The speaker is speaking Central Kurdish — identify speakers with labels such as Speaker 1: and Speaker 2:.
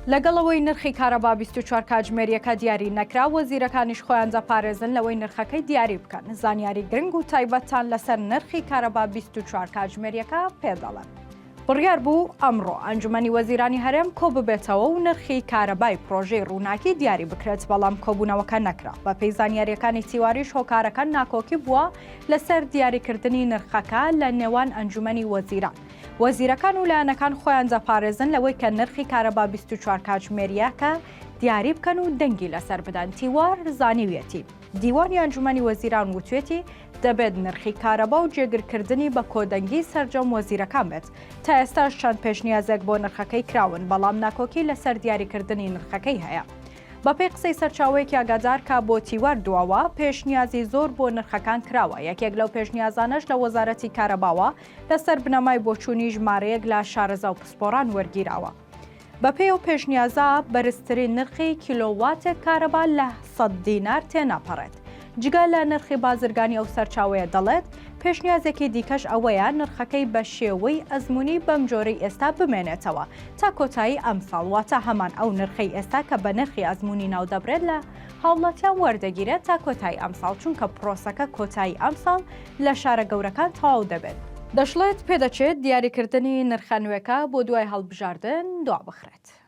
Speaker 1: لەگەڵەوەی نرخی کارەبا 24 کاتژمێریەکە دیاری نەکرا، وەزیرەکانیش خۆیان دەپارێزن لەوەی نرخەکەی دیاری بکەن. زانیاری گرنگ و تایبەتان لەسەر نرخی کارەبا 24 کاتژمێریەکە پێدەڵێن. بڕیار بوو ئەمڕۆ ئەنجومەنی وەزیرانی هەرێم کۆ ببێتەوە و نرخی کارەبای پرۆژەی ڕووناکی دیاری بکرێت، بەڵام کۆبوونەوەکە نەکرا. بە پێی زانیاریەکانی تیواریش هۆکارەکان ناکۆکی بووە لەسەر دیاریکردنی نرخەکە لە نێوان ئەنجومەنی وەزیران. وەزیرەکان و لایەنەکان خۆیان دەپارێزن لەوەی کە نرخی کارەبا 24 کاتژمێریەکە دیاری بکەن و دەنگی لەسەر بدەن. تیوار زانیوێتی دیوانی ئەنجومەنی وەزیران وتوێتی دەبێت نرخی کارەبا و جێگرکردنی بە کۆدەنگی سەرجەم وەزیرەکان بێت. تا ئێستاش چەند پێشنیازێک بۆ نرخەکەی کراون، بەڵام ناکۆکی لەسەر دیاریکردنی نرخەکەی هەیە. بەپێی قسەی سەرچاوەیەکی ئاگادار کە بۆ تیوار دواوە پێشنیازی زۆر بۆ نرخەکان کراوە. یەکێک لەو پێشنیازانەش لە وەزارەتی کارەباوە لەسەر بنەمای بۆچوونی ژمارەیەک لە شارەزا و پسپۆران وەرگیراوە. بەپێی ئەو پێشنیازە بەرزترین نرخی کیلۆواتێک کارەبا لە 100 دینار تێناپەڕێت. جگە لە نرخی بازرگانی ئەو سەرچاوەیە دەڵێت پێشنیازێکی دیکەش ئەوەیە نرخەکەی بە شێوەی ئەزموونی بەم جۆرەی ئێستا بمێنێتەوە تا کۆتایی ئەم ساڵ، واتە هەمان ئەو نرخەی ئێستا کە بە نرخی ئەزموونی ناو دەبرێت لە هاوڵاتیان وەردەگیرێت تا کۆتایی ئەم ساڵ، چونکە پرۆسەکە کۆتایی ئەم ساڵ لە شارە گەورەکان تەواو دەبێت. دەشڵێت پێدەچێت دیاریکردنی نرخە نوێکە بۆ دوای هەڵبژاردن دوا بخرێت.